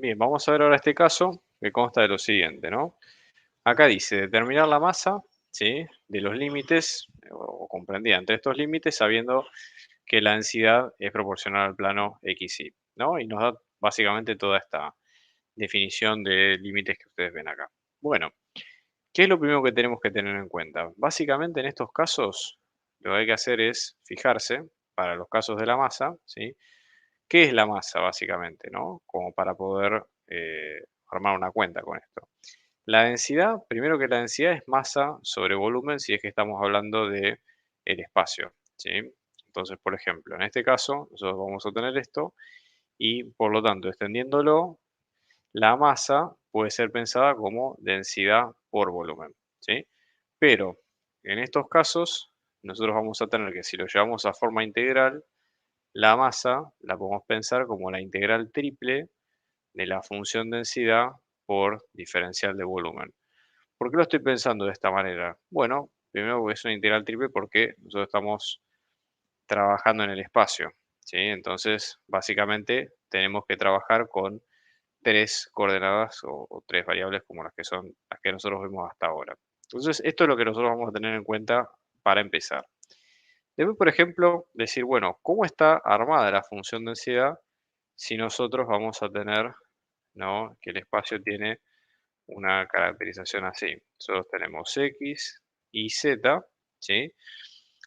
Bien, vamos a ver ahora este caso que consta de lo siguiente, ¿no? Acá dice determinar la masa, ¿sí? De los límites o comprendida entre estos límites sabiendo que la densidad es proporcional al plano x, y, ¿no? Y nos da básicamente toda esta definición de límites que ustedes ven acá. Bueno, ¿qué es lo primero que tenemos que tener en cuenta? Básicamente en estos casos lo que hay que hacer es fijarse para los casos de la masa, ¿sí? ¿Qué es la masa básicamente, no? Como para poder armar una cuenta con esto. La densidad, primero que la densidad es masa sobre volumen si es que estamos hablando de el espacio, ¿sí? Entonces, por ejemplo, en este caso, nosotros vamos a tener esto y por lo tanto, extendiéndolo, la masa puede ser pensada como densidad por volumen, ¿sí? Pero en estos casos, nosotros vamos a tener que si lo llevamos a forma integral, la masa la podemos pensar como la integral triple de la función densidad por diferencial de volumen. ¿Por qué lo estoy pensando de esta manera? Bueno, primero porque es una integral triple porque nosotros estamos trabajando en el espacio, ¿sí? Entonces, básicamente tenemos que trabajar con tres coordenadas o tres variables como las que son las que nosotros vemos hasta ahora. Entonces, esto es lo que nosotros vamos a tener en cuenta para empezar. Después, por ejemplo, decir, bueno, ¿cómo está armada la función densidad si nosotros vamos a tener, ¿no? Que el espacio tiene una caracterización así. Nosotros tenemos X y Z, ¿sí?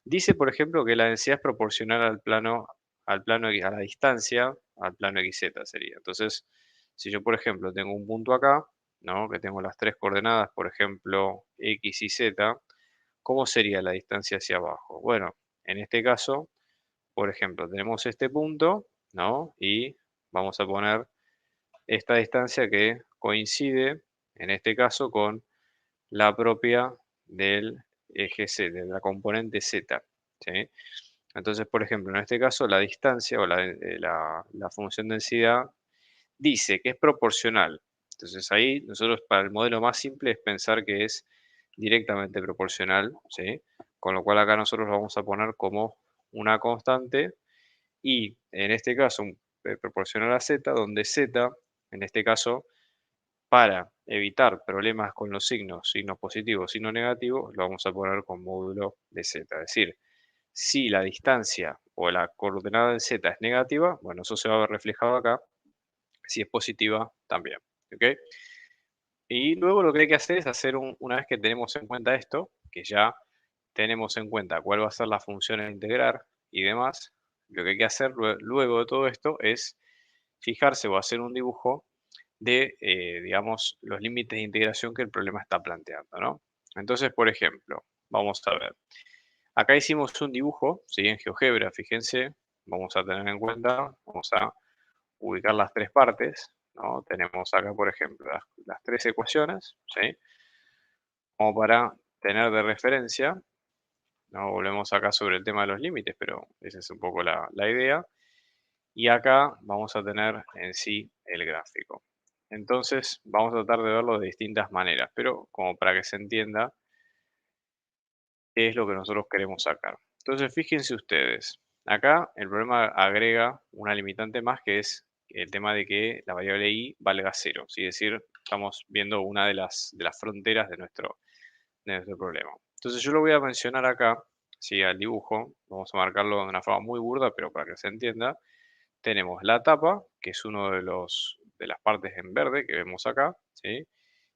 Dice, por ejemplo, que la densidad es proporcional al plano X, a la distancia, al plano XZ sería. Entonces, si yo, por ejemplo, tengo un punto acá, ¿no? Que tengo las tres coordenadas, por ejemplo, X y Z, ¿cómo sería la distancia hacia abajo? Bueno, en este caso, por ejemplo, tenemos este punto, ¿no? Y vamos a poner esta distancia que coincide, en este caso, con la propia del eje Z, de la componente Z, ¿sí? Entonces, por ejemplo, en este caso, la distancia o la función densidad dice que es proporcional. Entonces, ahí nosotros para el modelo más simple es pensar que es directamente proporcional, ¿sí? Con lo cual acá nosotros lo vamos a poner como una constante y en este caso proporcional a z, donde z, en este caso, para evitar problemas con los signos positivos, signos negativos, lo vamos a poner con módulo de z. Es decir, si la distancia o la coordenada de z es negativa, bueno, eso se va a ver reflejado acá. Si es positiva, también. ¿Ok? Y luego lo que hay que hacer es hacer una vez que tenemos en cuenta esto, que ya tenemos en cuenta cuál va a ser la función a integrar y demás, lo que hay que hacer luego de todo esto es fijarse o hacer un dibujo de, digamos, los límites de integración que el problema está planteando, ¿no? Entonces, por ejemplo, vamos a ver. Acá hicimos un dibujo, ¿sí? En GeoGebra, fíjense, vamos a tener en cuenta, vamos a ubicar las tres partes, ¿no? Tenemos acá, por ejemplo, las tres ecuaciones, ¿sí? Como para tener de referencia, ¿no? Volvemos acá sobre el tema de los límites, pero esa es un poco la idea. Y acá vamos a tener en sí el gráfico. Entonces vamos a tratar de verlo de distintas maneras, pero como para que se entienda qué es lo que nosotros queremos sacar. Entonces fíjense ustedes, acá el problema agrega una limitante más que es el tema de que la variable y valga cero, es decir, estamos viendo una de las fronteras de nuestro problema. Entonces yo lo voy a mencionar acá, ¿sí? Al dibujo, vamos a marcarlo de una forma muy burda, pero para que se entienda. Tenemos la tapa, que es uno de las partes en verde que vemos acá, ¿sí?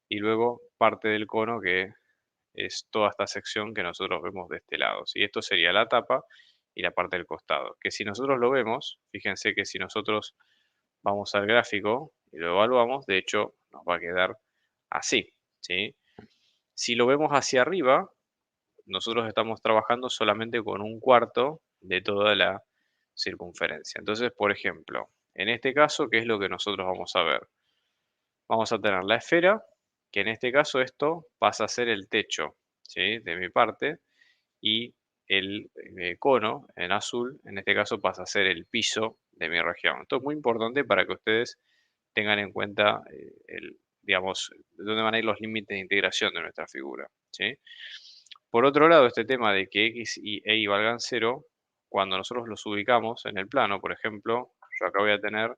Y luego parte del cono que es toda esta sección que nosotros vemos de este lado, ¿sí? Esto sería la tapa y la parte del costado, que si nosotros lo vemos, fíjense que si nosotros vamos al gráfico y lo evaluamos, de hecho nos va a quedar así, ¿sí? Si lo vemos hacia arriba, nosotros estamos trabajando solamente con un cuarto de toda la circunferencia. Entonces, por ejemplo, en este caso, ¿qué es lo que nosotros vamos a ver? Vamos a tener la esfera, que en este caso esto pasa a ser el techo, ¿sí? De mi parte, y el cono en azul, en este caso pasa a ser el piso de mi región. Esto es muy importante para que ustedes tengan en cuenta, digamos, de dónde van a ir los límites de integración de nuestra figura, ¿sí? Por otro lado, este tema de que x y y valgan cero, cuando nosotros los ubicamos en el plano, por ejemplo, yo acá voy a tener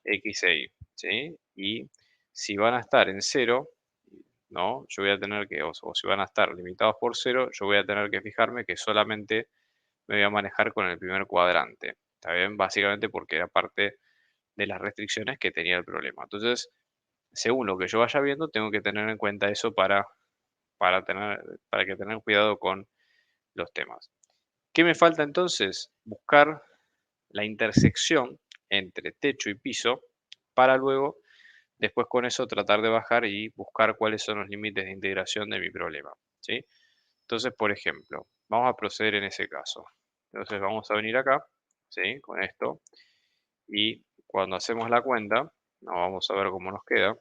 x e y, ¿sí? y si van a estar en cero, ¿no? Yo voy a tener que, o si van a estar limitados por cero, yo voy a tener que fijarme que solamente me voy a manejar con el primer cuadrante, ¿está bien? Básicamente porque era parte de las restricciones que tenía el problema. Entonces, según lo que yo vaya viendo, tengo que tener en cuenta eso para tener, para que tener cuidado con los temas. ¿Qué me falta entonces? Buscar la intersección entre techo y piso para luego, después con eso, tratar de bajar y buscar cuáles son los límites de integración de mi problema, ¿sí? Entonces, por ejemplo, vamos a proceder en ese caso. Entonces vamos a venir acá, ¿sí? Con esto. Y cuando hacemos la cuenta, no, vamos a ver cómo nos queda.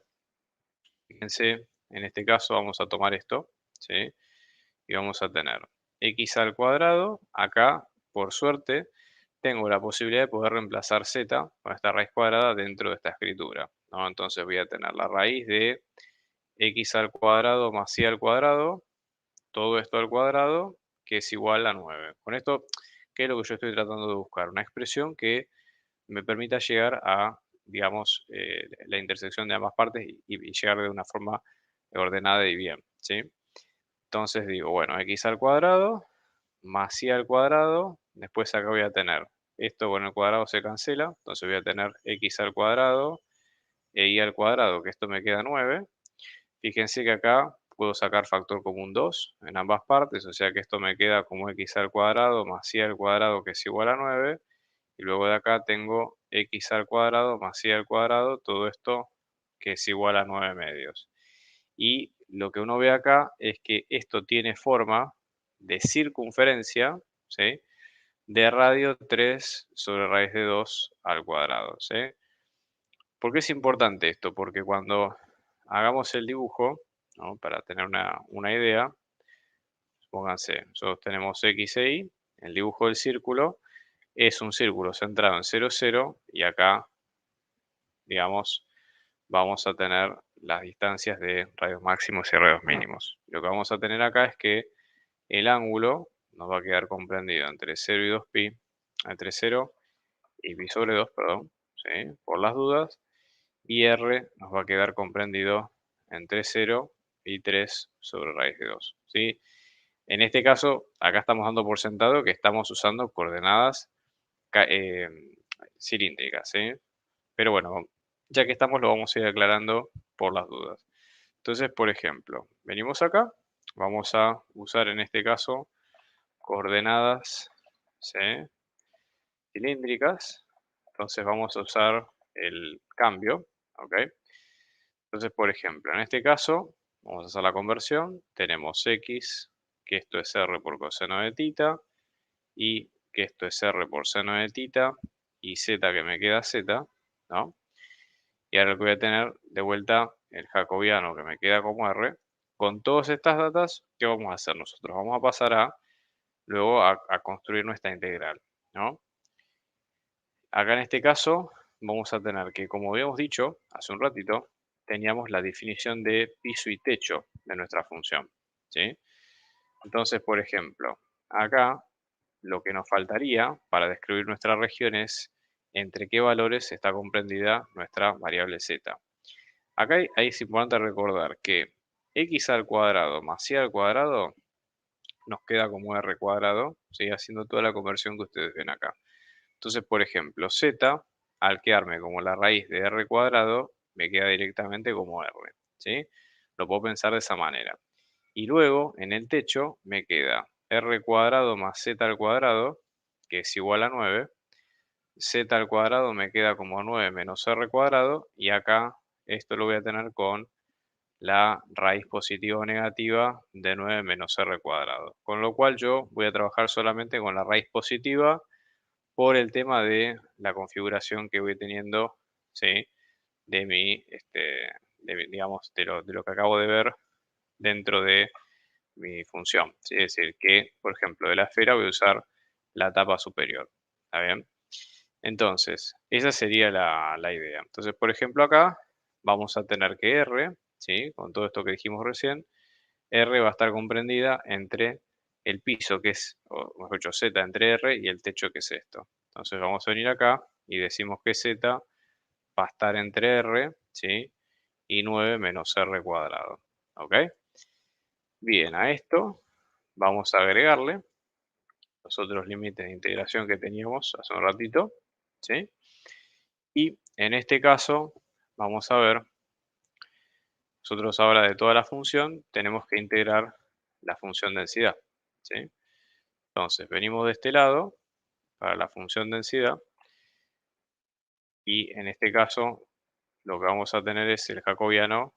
Fíjense, en este caso vamos a tomar esto, ¿sí? Y vamos a tener x al cuadrado. Acá, por suerte, tengo la posibilidad de poder reemplazar z con esta raíz cuadrada dentro de esta escritura, ¿no? Entonces voy a tener la raíz de x al cuadrado más y al cuadrado, todo esto al cuadrado, que es igual a 9. Con esto, ¿qué es lo que yo estoy tratando de buscar? Una expresión que me permita llegar a, digamos, la intersección de ambas partes y llegar de una forma ordenada y bien, ¿sí? Entonces digo, bueno, x al cuadrado más y al cuadrado, después acá voy a tener, esto con el cuadrado se cancela, entonces voy a tener x al cuadrado e y al cuadrado, que esto me queda 9. Fíjense que acá puedo sacar factor común 2 en ambas partes, o sea que esto me queda como x al cuadrado más y al cuadrado, que es igual a 9. Y luego de acá tengo x al cuadrado más y al cuadrado, todo esto que es igual a 9 medios. Y lo que uno ve acá es que esto tiene forma de circunferencia, ¿sí? De radio 3 sobre raíz de 2 al cuadrado, ¿sí? ¿Por qué es importante esto? Porque cuando hagamos el dibujo, ¿no? Para tener una idea, pónganse, nosotros tenemos x e y, el dibujo del círculo es un círculo centrado en 0, 0, y acá, digamos, vamos a tener las distancias de radios máximos y radios mínimos. Lo que vamos a tener acá es que el ángulo nos va a quedar comprendido entre 0 y 2pi, entre 0 y pi sobre 2, perdón, ¿sí? Por las dudas, y r nos va a quedar comprendido entre 0 y 3 sobre raíz de 2, ¿sí? En este caso, acá estamos dando por sentado que estamos usando coordenadas ca- eh, cilíndricas, ¿sí? Pero bueno, ya que estamos, lo vamos a ir aclarando por las dudas. Entonces, por ejemplo, venimos acá, vamos a usar en este caso coordenadas, ¿sí? Cilíndricas. Entonces vamos a usar el cambio, ¿ok? Entonces, por ejemplo, en este caso, vamos a hacer la conversión. Tenemos x, que esto es r por coseno de tita, y que esto es r por seno de tita, y z que me queda z, ¿no? Y ahora lo que voy a tener de vuelta el jacobiano que me queda como r. Con todas estas datas, ¿qué vamos a hacer nosotros? Vamos a pasar luego a construir nuestra integral, ¿no? Acá en este caso vamos a tener que, como habíamos dicho hace un ratito, teníamos la definición de piso y techo de nuestra función, ¿sí? Entonces, por ejemplo, acá lo que nos faltaría para describir nuestra región es entre qué valores está comprendida nuestra variable z. Acá es importante recordar que x al cuadrado más y al cuadrado nos queda como r cuadrado, ¿sí? Haciendo toda la conversión que ustedes ven acá. Entonces, por ejemplo, z, al quedarme como la raíz de r cuadrado, me queda directamente como r, ¿sí? Lo puedo pensar de esa manera. Y luego, en el techo, me queda r cuadrado más z al cuadrado, que es igual a 9. Z al cuadrado me queda como 9 menos r cuadrado, y acá esto lo voy a tener con la raíz positiva o negativa de 9 menos r cuadrado. Con lo cual yo voy a trabajar solamente con la raíz positiva por el tema de la configuración que voy teniendo, ¿sí? De mi, digamos, de lo que acabo de ver dentro de mi función, ¿sí? Es decir, que, por ejemplo, de la esfera voy a usar la tapa superior, ¿está bien? Entonces, esa sería la idea. Entonces, por ejemplo, acá vamos a tener que R, ¿sí? Con todo esto que dijimos recién, R va a estar comprendida entre el piso, que es, o mejor dicho, Z entre R, y el techo, que es esto. Entonces vamos a venir acá y decimos que Z va a estar entre R ¿sí? Y 9 menos r cuadrado, ¿ok? Bien, a esto vamos a agregarle los otros límites de integración que teníamos hace un ratito, ¿sí? Y en este caso, vamos a ver, nosotros ahora de toda la función tenemos que integrar la función densidad, ¿sí? Entonces, venimos de este lado para la función densidad y en este caso lo que vamos a tener es el jacobiano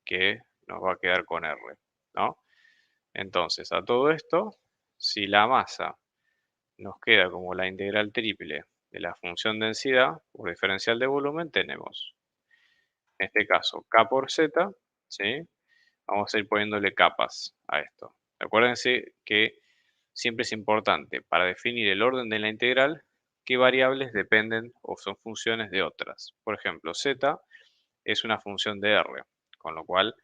que nos va a quedar con R, ¿no? Entonces, a todo esto, si la masa nos queda como la integral triple de la función densidad por diferencial de volumen, tenemos, en este caso, K por Z, ¿sí? Vamos a ir poniéndole capas a esto. Acuérdense que siempre es importante para definir el orden de la integral qué variables dependen o son funciones de otras. Por ejemplo, Z es una función de R, con lo cual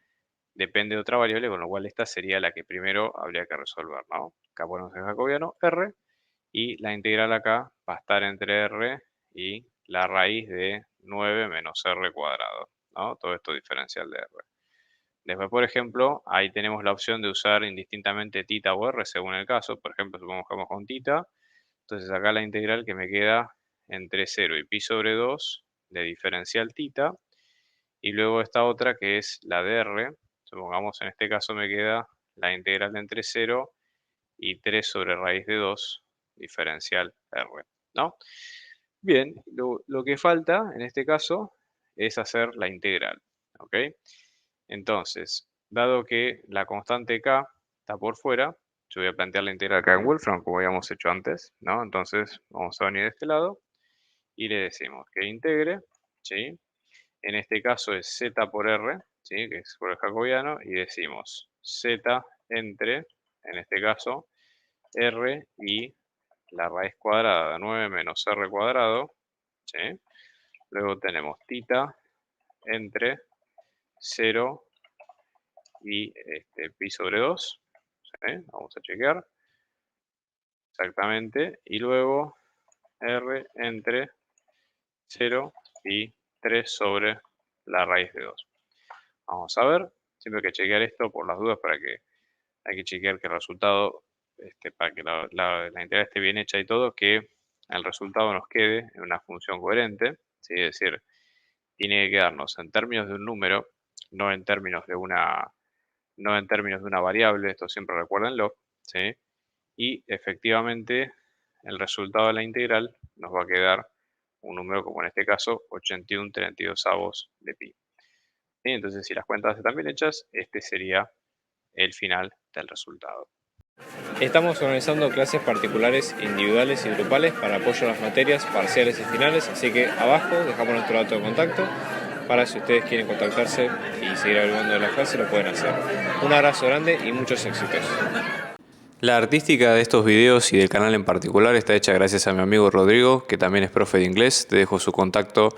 depende de otra variable, con lo cual esta sería la que primero habría que resolver, ¿no? Acá ponemos el jacobiano R y la integral acá va a estar entre R y la raíz de 9 menos R cuadrado, ¿no? Todo esto diferencial de R. Después, por ejemplo, ahí tenemos la opción de usar indistintamente tita o R según el caso. Por ejemplo, supongamos que vamos con tita. Entonces acá la integral que me queda entre 0 y pi sobre 2 de diferencial tita. Y luego esta otra que es la de R. Supongamos en este caso me queda la integral de entre 0 y 3 sobre raíz de 2 diferencial R, ¿no? Bien, lo que falta en este caso es hacer la integral, ¿ok? Entonces, dado que la constante K está por fuera, yo voy a plantear la integral acá en Wolfram como habíamos hecho antes, ¿no? Entonces, vamos a venir de este lado y le decimos que integre, ¿sí? En este caso es Z por R, ¿sí? Que es por el jacobiano, y decimos Z entre, en este caso, R y la raíz cuadrada de 9 menos R cuadrado, ¿sí? Luego tenemos tita entre 0 y pi sobre 2, ¿sí? Vamos a chequear exactamente, y luego R entre 0 y 3 sobre la raíz de 2. Vamos a ver, siempre hay que chequear esto por las dudas para que hay que chequear que el resultado, para que la integral esté bien hecha y todo, que el resultado nos quede en una función coherente, ¿sí? Es decir, tiene que quedarnos en términos de un número, no en términos de una variable, esto siempre recuérdenlo, ¿sí? Y efectivamente el resultado de la integral nos va a quedar un número como en este caso 81/32 de pi. ¿Sí? Entonces si las cuentas están bien hechas, este sería el final del resultado. Estamos organizando clases particulares, individuales y grupales para apoyo a las materias parciales y finales, así que abajo dejamos nuestro dato de contacto para si ustedes quieren contactarse y seguir averiguando de la clase lo pueden hacer. Un abrazo grande y muchos éxitos. La artística de estos videos y del canal en particular está hecha gracias a mi amigo Rodrigo, que también es profe de inglés. Te dejo su contacto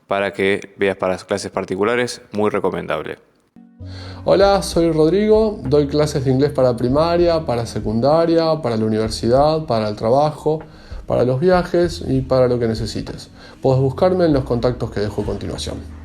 para que veas para las clases particulares, muy recomendable. Hola, soy Rodrigo, doy clases de inglés para primaria, para secundaria, para la universidad, para el trabajo, para los viajes y para lo que necesites. Puedes buscarme en los contactos que dejo a continuación.